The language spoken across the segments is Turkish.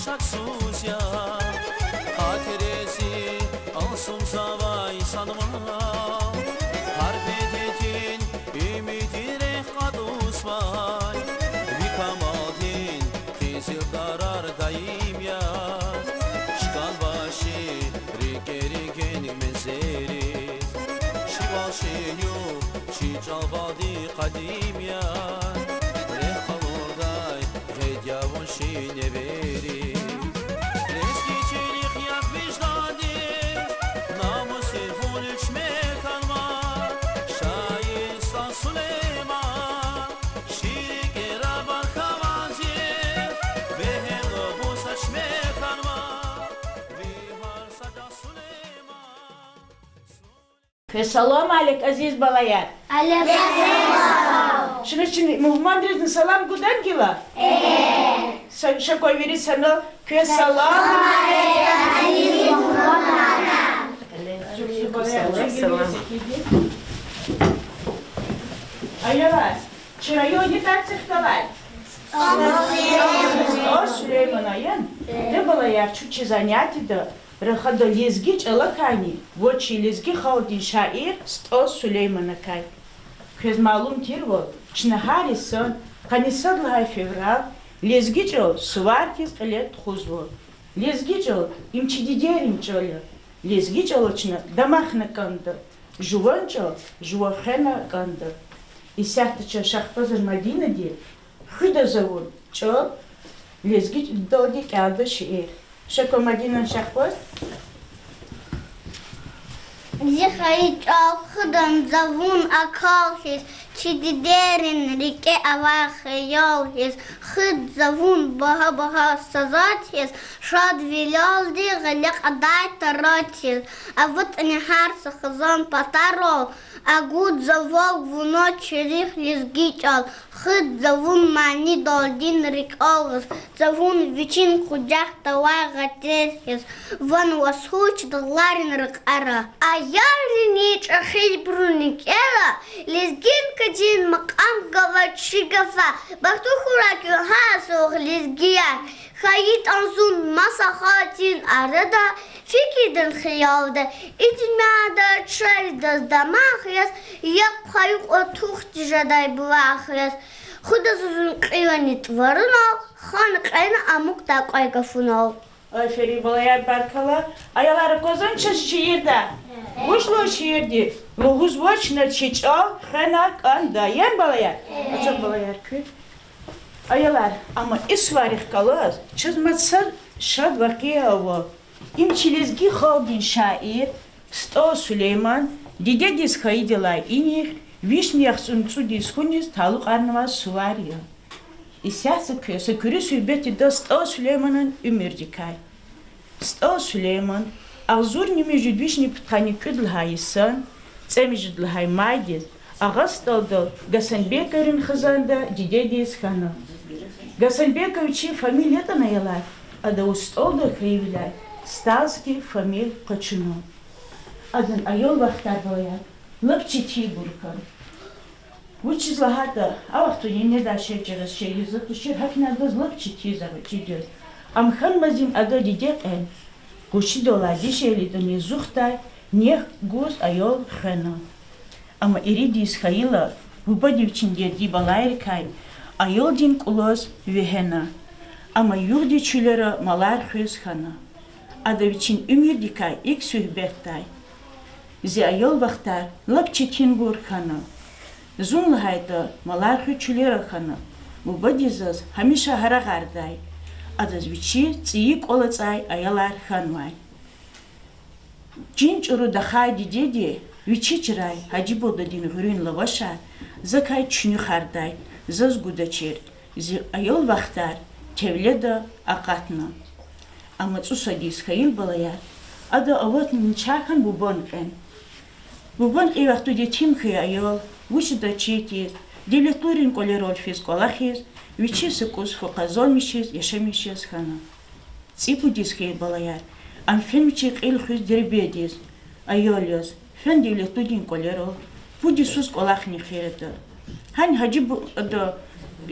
şaksuzya Hatiresi alsın zavay sanma Harbedetin ümidire kadus var Vikamadin tezil darar daim ya Çıkan başı rigerigen mezeri Şibaşı yok şicavadi kadim ya Rehalorday hedyavun şine veri Reski çelik yak vicdadi Namus irfun içmek alma Şahistan Süleyman Şirik erabar kavazi Behem bu saçmek alma Vihar sada Süleyman Selamun aleyküm aziz balayar. Şimdi Muhammed Rezin salam guden gila. Sen şakoy veri sana köy salam aleyküm Ayyalar. Çırayı oynatar çıktılar. O Süleyman ayın. De balayar Türkçe zanятида. Рахада лезгич алакани, вочи лезги хаудин шаир, сто Сулеймана кай. Köz malum tirvo, çnahari son, kanisad fevral, lezgich ol, suvarkis elet khuzvo. Lezgich ol, imchididerim çolo. Lezgich ol çna damahna kandı. Juvanç ol, juvakhena kandı. İsahtıça şahpazır Madina di, khıda zavun, çol, lezgich doldi kaldı şiir. Şako Madina şahpaz? Зихаич алхыдан завун акалхис, чидидерин реке авахиялхис, хыд завун баха-баха сазатхис, шад вилялди галек адай таратхис, а вот нехарса хазан патарол, а гуд завал вуно черих лизгичал, хыд завун мани долдин рек алхис, завун вичин худжах тавай гатесхис, ван васхуч даларин рек ара. Ярнич ахибруник эла, лезгин кадин макам гавачигафа, бахтухурак юхасух лезгияк, хаит анзун масахатин арада, фикиден хиявда, идмада чайдаз дамахяс, як хаюк отухти жадай блахяс, худа зузун криванит варунал, хан кайна амук такай гафунал. Aferin balayar barkala. Ayaları kozan şiirde. Uşlu şiirdi. Luhuz vaçna çiçal, xena kanda. Yen balayar. Açak balayar kü. Ayalar ama isvarih kalaz. Çizmatsal şad vakiya o. İmçilizgi xaldin şair. Sto Süleyman. Dide diz kayıdılay inih. Vişniyah suncu diz hunis taluk arnavaz suvariyo. İsyası köse kürü sübeti de Sto Süleyman'ın ümürdikay. Sto Süleyman, ağzur nimi jüdvişni pıtkani küdülhayisan, tsemi jüdülhay maydiz, ağaz daldı Gasanbekov'ın kızanda didediz hanı. Gasanbekov'çi familyadan ayalar, adı ustoldu kıyıvilay, Stalski famil kaçını. Adın ayol vaktar boya, lıpçı burkan. Вучи злагата, а вахто не да ше через ше язык, ше хакна да злак чити чидёт. Амхан мазим ада дидек эн. Гуши дола дишели да не зухтай, не гуз айол хена. Ама ириди исхаила, губа девчин ди балайркай, айол дин кулоз вехена. Ама юрди чулера малар хыз хана. Ада вичин ümürdikay ilk sühbetтай. Зи айол вахтар лап читин бур хана. Зунлахайда малар хучулера хана. Мубадизаз хамиша харагардай. Адаз вичи циик олацай аялар ханвай. Джинчуру дахай дидеди вичи чирай хаджибода дин гурин лаваша закай чуню хардай заз гудачер. Зи айол вахтар тевледа акатна. Ама цусадис хаил балая. Ада ават нчахан бубонкен. Бубон и вахту детим хи айол вучда чити Devletlerin kolerol fizkolahis, viçisikус foqazolmişiz, yaşamışız hana. Tsipudis hay balayar, am fenmiçik ilxüz derbediz, ayolyoz, fen devletlerin kolerol, pudisus kolahni xerete. Han hacı da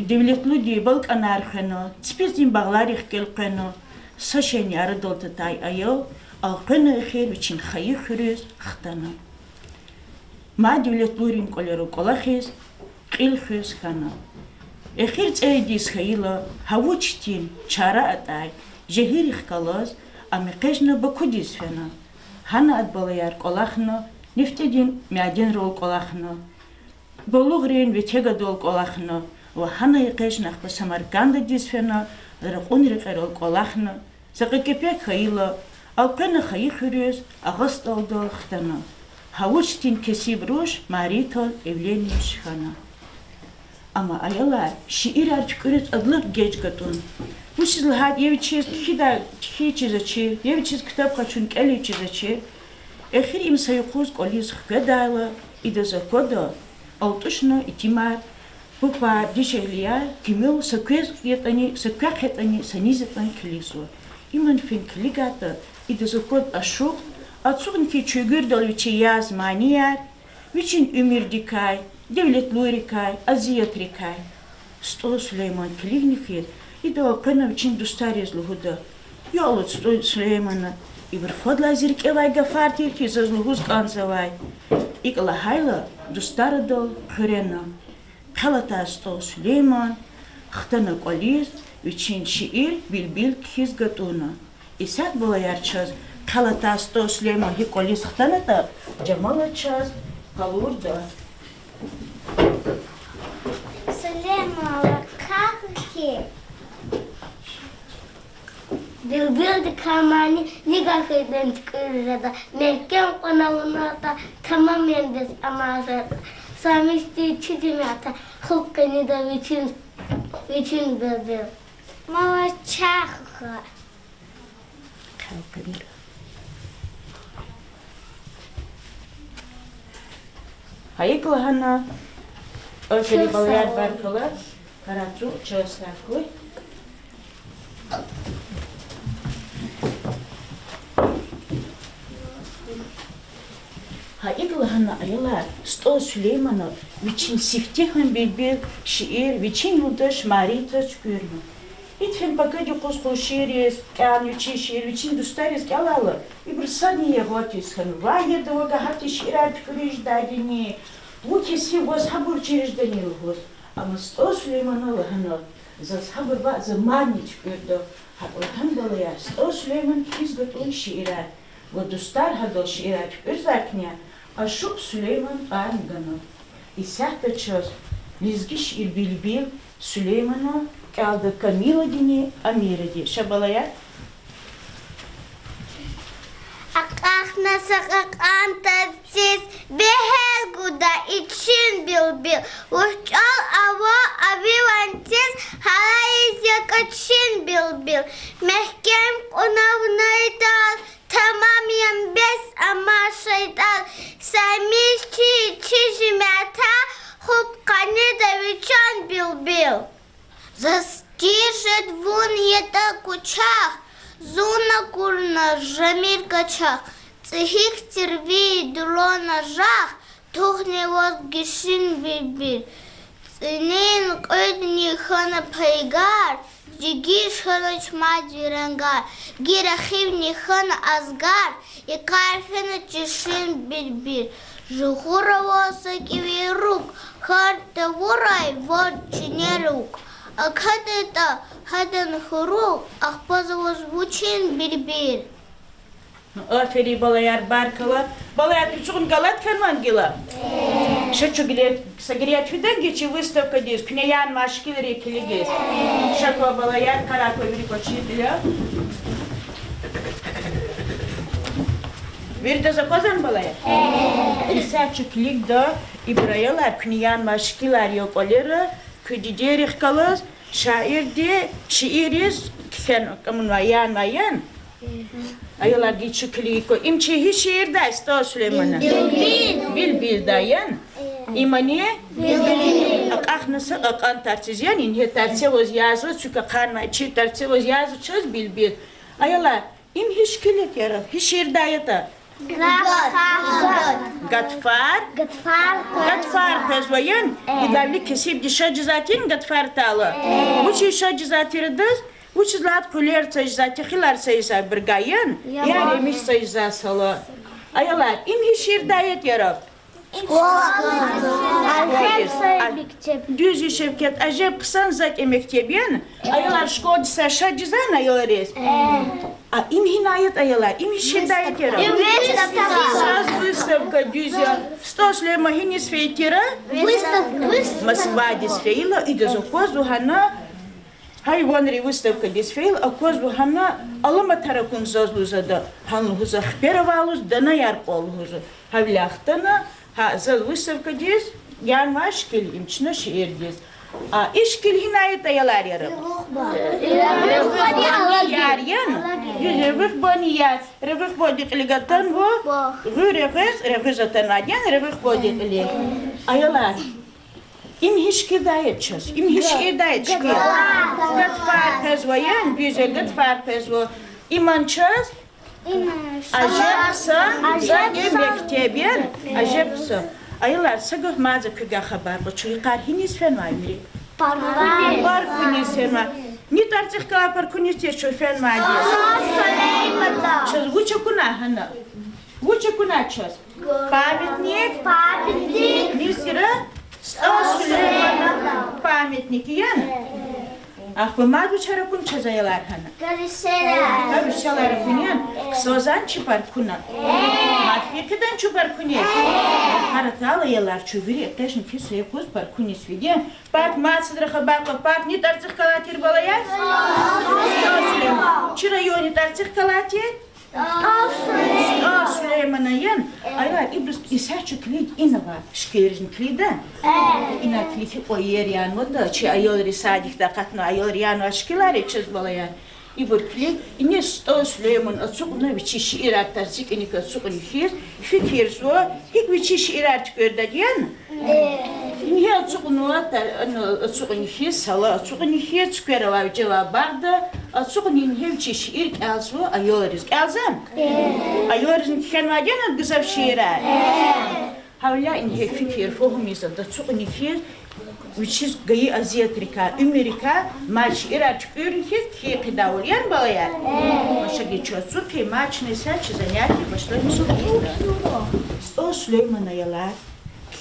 devletli balk anar hana, tspizin bağlar ixkel hana, Saşen yarı dolta tay ayol, alqına xeyr için xayı xürüz xtana. Ma devlet lurin koleru kolaxiz, qil xüz xana. Exir tseydiz xayla, havuçtin, çara atay, jehir ixkalaz, amikejna bakudiz fena. Hana adbalayar kolaxna, neftedin miadin rol kolaxna. Boluğrin ve tegadol kolaxna, ve hana iqejna xba Samarkanda diz fena, raqun riqerol kolaxna. Zaqikepek xayla, alqına xayı xürüz, ağast aldal xtana. Havuçtin kesib ruş, maritol evlenmiş xana. Ama ayalar şiir artık adlık geç gatun. Bu sizler yeviçiz ki çizeci, yeviçiz kitap kaçın keli çizeci. Ehir imsayı kuz koliz xvedayla, ida zakoda, altışna itimar, bu par dişehliyar, kimil sakvez yetani sanizetan kiliso. İman fin kiligata, ida zakod aşuk, atsugn ki çögür dolviçi yaz maniyar, viçin ümür dikay, devlet lurikay, aziyet rikay. Sto Süleyman Kilignikir, ida alqına viçin dustariz luhuda. Yolot sto Süleymana, ibr fodla zirk evay gafar tirki zazluhuz kanzavay. İkla hayla dustara dol khurena. Kalata sto Süleyman, xtana koliz, viçin şiir bilbil kiz gatuna. İsat bolayar çaz, kalata sto Süleyman hi koliz xtana da, camala çaz, kalur da. Сулеймана, как Bilbildi kamani nigahiden çıkırdı. Mehkem kanalına da tamamen biz amazı. Samişti çizimata. Hukkanı da bütün bilbil. Mava çakı. Hayıkla hana, öfeli balayar barkala, karacu çağıstaklı. Hayıkla hana ayalar, sto Süleyman'a, viçin siftihın bilbil şiir, viçin yurdaş marita çıkırma. İtfin pakadi kusku şiiriz, kâl viçin şiir, viçin dustariz kâlalı. İbr sadniye hotis hanı, vayye da vaga hati şiirar çıkırış dadini. Bu kesi voz habur çirişdeni lhuz. Ama sto Süleyman'a hana, zaz habur va zamanı çıkırdı. Orhan balaya, sto Süleyman kizgatun şiirar. Ve dustar hadal şiirar çıkırzaknya, aşup Süleyman arngana. İsah da çöz, nizgi şiir bilbil Süleyman'a kaldı Kamila dini Amiredi. Şabalaya. Akahna sakak antatsiz behel guda için bilbil. Uçal ava avivansiz halayız yakaçın bilbil. Mehkem konavnaydan tamamen bes ama şeytan. Samişçi çizimata хуп канеда вичан билбил. Застижет вон ета кучах, зуна курна жамир качах. Цехих терви дуро ножах, тухне возгишин билбил. Цинин кодни хана пайгар, жигиш хана чмад вирангар. Гирахивни хана азгар, и карфина чишин билбил. Жухуровоса киверук, харта ворай вот чинерук. А кадета хадан хурук, ах позавозвучен бирбир. Aferi balayar barkala. Balayar küçüğün galat kanman gila. Şaçu gile sagiriyat fidan geçi выставка дес. Кнеян машкилери килигес. Şakva balayar karakoy biri koçidila. Bir de zakozan balaya. İsakçı kilig da İbrayalar kniyan maşkilar yok olere. Küdiderih kalız. Şair de şiiriz. Kamun vayan. Ayalar geçi kilig. İmçi hiç şiir de sto Süleyman'a. Bilbil dayan. İmaniye? Aknasa akan tartsiz yani. İnhe tartsiz yazı. Çünkü karma çi tartsiz yazı çöz bilbil. Ayalar im hiç kilig yarar. Hiç şiir dayata. Gatfar tezvayan. İdavli kesip di şacizatın gatfar tala. Bu çi şacizatırıdız. Bu çizlat kuler sayıza, tekiler sayıza bir gayen, yani imiş sayıza salı. Ayalar, imhi şirdayet yarab. Düzü Şevket, acep kısan zat emektebiyen, ayalar şkodisa şacizan ayalar es. İmhi nayet ayalar, imhi şirdayet yarab. Söz выставка düzü, stosle mahinis feytira, Москва дисфейла, и до закозу хана, хайванри выставка дисфейл, а козу хана, алама таракун зазлузада, ханлуза хперавалуз, дана ярполузу. Хавляхтана, заз выставка дис, янваш кил имчна шиир дис. А ишкил хинает аялар яраб. Ярьян, ревых боният, ревых бодит лигатан во, ревызатан адян, ревых бодит ли. Аялар. İm hiç kidayetçiz, im hiç idayetçiz. Gat farpez vayan, güzel gat farpez va. İmançız, ajepsa, zagem bektebiyen, ajepsa. Ayılar sagıh mazı küga haber, bu çocuklar hiniz fen var mı? Parkunis fen var. Ne tartışık kala parkunis yaşıyor fen var diye. Çöz, vuça kuna hana. Vuça kuna çöz. Pamятник. Нисира. Süleyman'a pamятники yani. Aklıma bu çarapun çazayalar hana. Karışalar kunyan. Sozan çıpar kuna. Matfikiden çıpar kunyan. Karatalıyalar çöbürü. Teşin ki suya kuz par kunis vidyen. Park matsıdırıqa bakla park ne tartıq kalatir balaya? Süleyman. Çırayoni tartıq kalatir? Süleyman'a yan. Aylar İbrus İsa'çı kilit inava. Şkerizin kiliden. İna kiliti o yer yanmadı. Çi ayolri sadikta katna ayolri yanma şkilar etçiz balayan. İbur kilit. İne sto Süleyman açıqına biçi şiirat tarzik inika açıqını hir. Fikir so. Hik biçi şiirat tükörde diyen. İne açıqını açıqını hir. Sala açıqını hir. Tükörde var cevap barda. Açıqını hevçi şiir kalsı ayolriz. Kalzan? Ayolrizin kenvadyan güzel şiirat. Havla inhe fikir fohumisa da açıqını hir. Which is gayı Aziyatrika, Amerika, maç irat ürünket ki kıdavlayan balaya. Başa geçiyorsun ki maç neyse çizeniyatı başlamış oluyor. O Süleyman ayalar,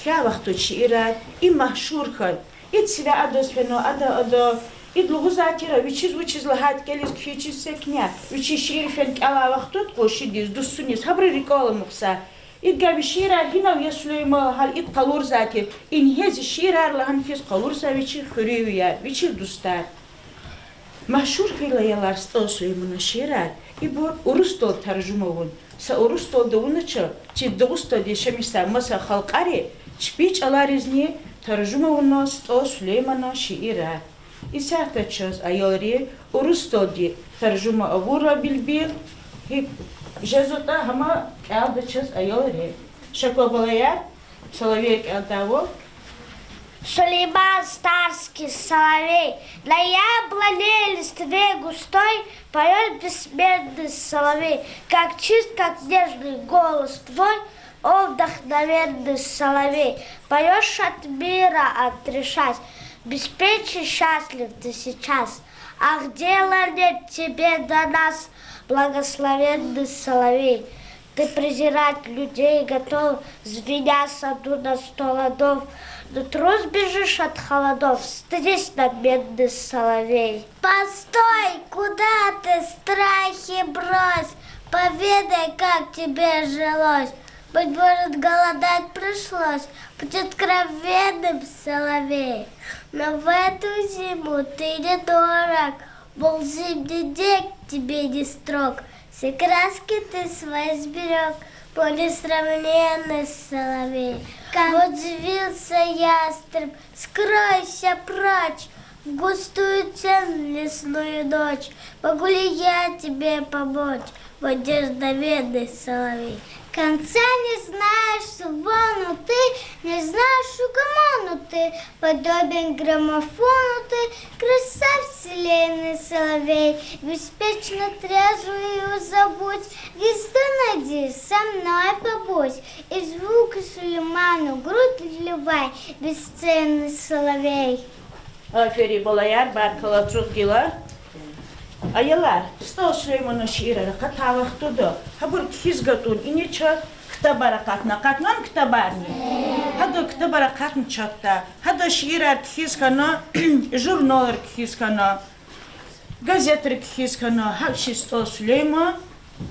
kya vakti çirat, i mahşur kal. İt sila ados feno, ada, it luguzatira, which is lahat gelis ki seknya, which is şiir fen ala vaktot koşi diz, dussunis, habri rikola muksa. İt gabi şiirar hinav ya Süleyman hal it kalur zatir. İn hez şiirarla han hez kalursa viçi hürüyüyer, viçi dustar. Mahşur kıylayalar sto Süleyman'a şiirar. İbu Urustol tercümovun. Sa Urustol da unaçı, çi doğusta deşemisa masa halkari, çpiç alarizni tercümovun sto Süleyman'a şiirar. İsahta çöz ayolri Urustol di tercüma avura bilbil. Жезота хама алда час айолри. Шако балая, соловейк алдаво. Сулейман Старский соловей, для яблони листве густой поет бессмертный соловей, как чист, как нежный голос твой, о вдохновенный соловей. Поешь от мира отрешать, беспечен счастлив ты сейчас, ах, дела нет тебе до нас, благословенный соловей. Ты презирать людей готов, звеня саду на 100 ладов. Но трус бежишь от холодов, стыдись, надменный соловей. Постой, куда ты, страхи брось, поведай, как тебе жилось. Быть может, голодать пришлось, быть откровенным соловей. Но в эту зиму ты недорог, был зимний день тебе не строг. Все краски ты свои сберег, по несравненный соловей. Вот взвился ястреб, скройся прочь в густую тень лесную ночь. Могу ли я тебе помочь, мой дерзновенный соловей? Конца не знаешь, звону ты, не знаешь угомону ты, подобен граммофону ты, краса вселенной соловей. Беспечно трезвую забудь, везде найди, со мной побудь, и звук Сулейману грудь вливай, бесценный соловей. Aferi balayar barkala çok gila. Ayalar, Stal Süleyman'ın şiirleri katavaxtıdı. Ha bir hizgatun iniçe kitabara katnan kitabarni. Hada kitabara katn çatta. Hada şiirler hizkana, jurnalar hizkana, gazetler hizkana. Hakşi Stal Süleyman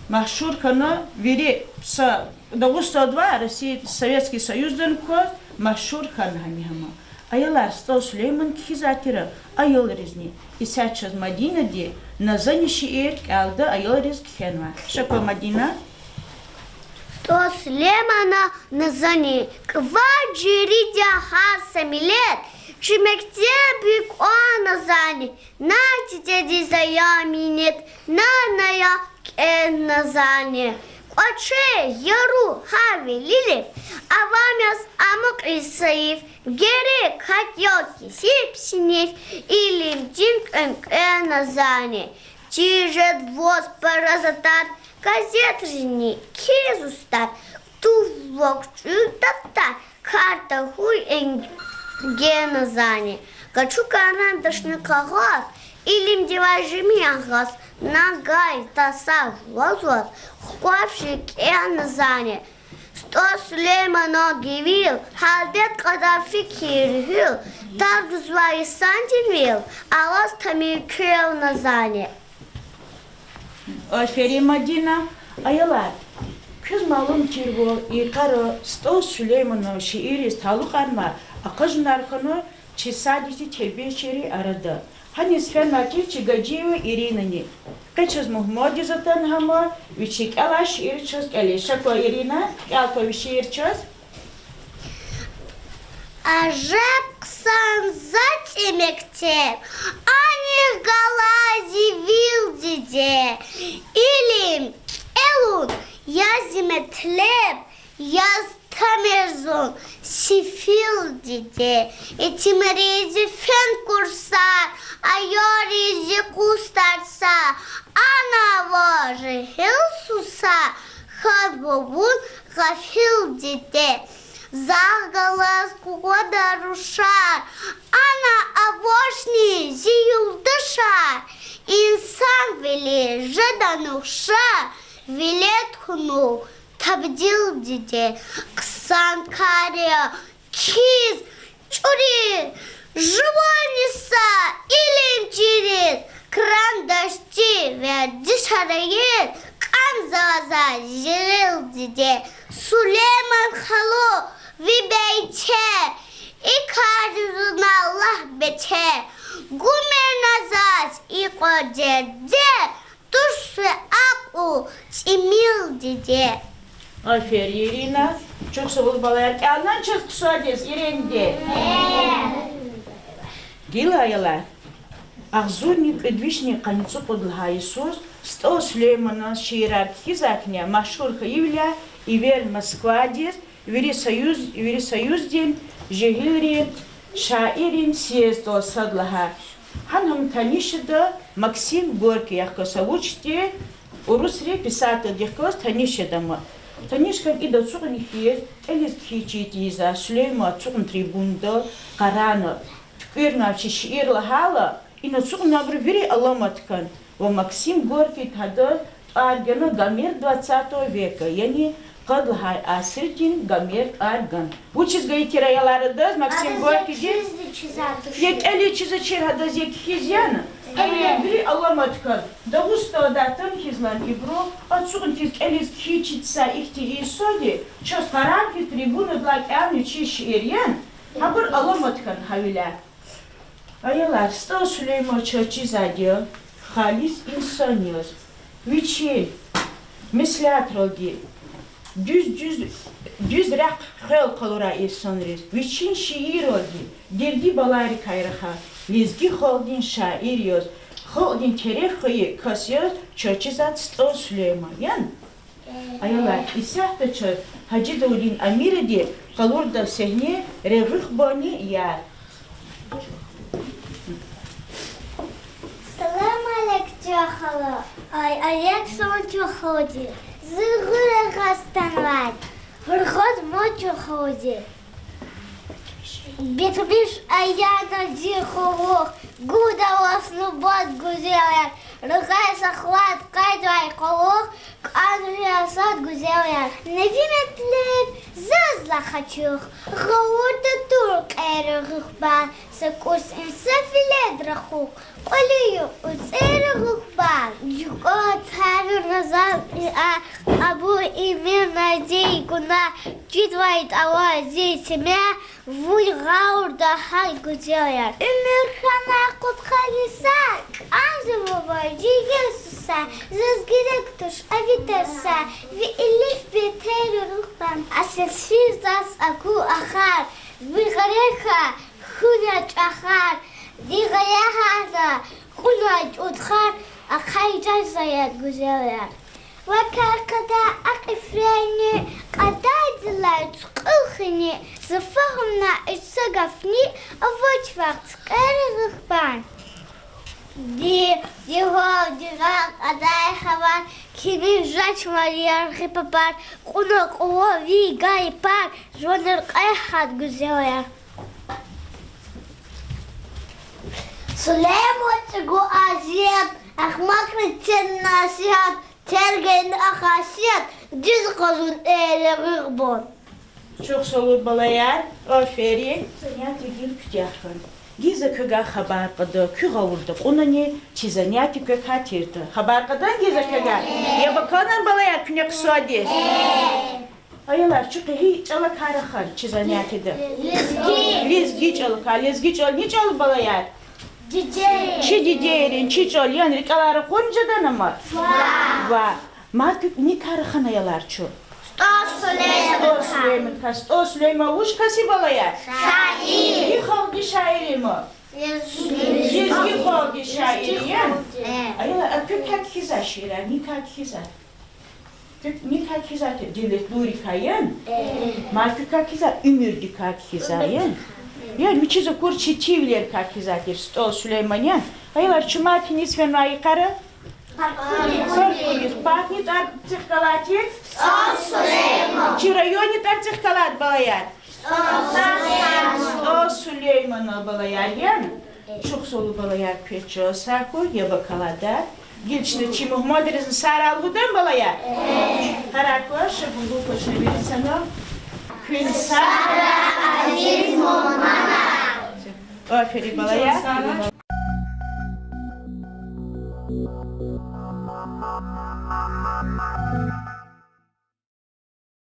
mahşur kana veri sa 92 Россия Советский Союз'dan koz mahşur kana hani hama. Ayalar Stal Süleyman hizatira ayolrizни. И сейчас Мадина ди на зане шиир алда ayolriz khenva. Şako Madina? То Сулеймана Назани кваджиридя хасамилет, чимекте бик о Назани, на тетеди заяминет, на ная Назани. Оче яру хави лилев, авамяс амок исаив, герек хатьоки сипсинев, или динк Назани. Чижет воз паразатат, газет жени, кезустар, тувок чудавтар, карта хуй Назани. Качу карандашный кагаз, илим деважими агаз, нагай таса возвод, хвавший Назани. Сто Сулеймана гивил, халбет кадафи кирхил, таргузвай сантинвил, алас тамиркел Назани. Aferin Madina. Ayalar. Kız malum kirbo irkaro Stal Süleyman'ın şiiri talukarma. Akajnar konu çisadisi çebeşeri aradı. Hani sfenmaki çigacivi Irinani. Kaçız Muhammadi zaten hama. Vişik ala şiir çöz geli. Şako Irina. Yalko bir şiir çöz. Ажаксан затемектеп, аних галази вилдиде, илим элун язиметлеп, язтамерзун сифилдиде, этимризи фен курсар, айоризи кустарса, анавожи хилсуса, хадбобун гафилдиде. Загалас кугода рушар, ана авошни зиюлдышар, инсан вели жаданушар, вилет хуну табдил диде, ксан кария, киз, чури, живониса, илим через, кран дожди, верди шарает, кан заваза, жирил диде, Süleyman halu vibeyçe, ikadizun Allah beçe, gumer nazaz ikodede, tuşu aku çimil dide. Aferin Irina. Çok sağ ol balayar. Aldan çöz kısades İrindi. Gila ayalar. Ахзурник предвишний концу подлха Иисус, Стал Сулеймана шиирар хизакня, машхур хаивля, ивер Москвадис, вери союз день, жегилри, шаирин съездо садлаха. Ханхам танишеда Максим Горький, яхкосовучте, урусре писатель яхкос танишедама. Танишкан ида цуган хиез, элис кичитиза, Сулейма цуган трибунда, карана, тюкирнавчи шиирлахала, и на цуган набр вери аламаткан. Во Максим Горький тада аргана Гомер 20 века, яни Кадлхай Асирдин Гомер арган. Учиз гаитираяларыдаз Максим Горький ден. Ек эли чизачер хадаз ек хизяна. Али бiri аламаткан. Да уста датан хизлан ибро. Ацуган тиз элис кичитса ихти исоди. Чос харанки трибуны блак авни чиш ирьян. Хабыр аламаткан хавиля. Ayalar, Stal Süleyman çöçizadio, halis insanios, viçil, misliatroldi, düz rak xel kalora insanriz, viçin şiir oldi, derdi balari kayraha, lizgi xoldin şairios, xoldin terefhayı kasıyoruz, çöçizat Stal Süleyman, yan? Ayalar, isahta çöç, Hacı Davudin Amiredi, kalorda sehne, revrik bani yar. Салам алейкум. Ай, як сон ході? Зигуре хастанвать. Врхот мочу ході. Бітбіш аяна діховох. Гуда вас нубат гузелят. رقای سخوات قید وای قوق قاد ریاست گزیار نوی مطلب زاز لخچوخ غورد دور قیر غخبان سکوس انسفلد رخوق قلیو اصیر غخبان جوکات هر نظام ابو ایمیر نجی گنا جید وید آوازی سمه وی غورد های گزیار امیر خانه قد خلیسک آنزو بابای جیگسوسا ززگیرک توش اویترسا وی الیف بیتر روحبان اسیسیر دست اکو آخر وی غریخا خونج آخر دیگه هادا خونج ادخار اخای جای زاید گزیار و کارکدا اقفرینی قدای دلایت قلخنی زفهمنا اشتغفنی اوج وقت قیر روحبان دیوها قدای خوان کمی جاش مالیار خیپار قنو قوا وی گای پار جوانر قیحات گزیار سلیمت گو آزیت اخماق نتن ناسیات ترگین اخاسیت جز قزون ایل غیبون Çok solur balayar. Aferin. Занятие гил kütüyaxın. Gize köga haber qıdı, kü gavurdu. Ona ne çizanyati kö katirdi. Haber qıdan gize köga. Ya bakanan balayar küne kısadi. Ayalar çıkı hiç ala karaxar çizanyati de. Lizgi çalı ka, lizgi çalı ne çalı balayar? Çi diderin, çi çalı yani rikaları koncadan ama. Va. Ma ne karaxan ayalar çu. Sto Süleyman uç kasi balaya. Şair. Bir halkı şairi mi? Yazgı halkı şairi ya. Ayla kök hakiza şiira, nik hakiza. Kök nik hakiza te dilet lurika yan. Ma kök hakiza ümürdik hakiza yan. Yani mi çizo kur çiçivler hakiza ter Sto Süleyman yan. Ayla çumatin isfen rayıkarı. Sorkulis, пахнет артикалатик? Чи районит артикалат балаяр? О Сулеймана балаяр ян? Çok solu balayar peço sako ya bakalada. Gilçine çi muhmadırızın saralgıdan balayar. Harakla şabulu koşuna bir sana. Kün sara aziz muhmana. Aferin balayar.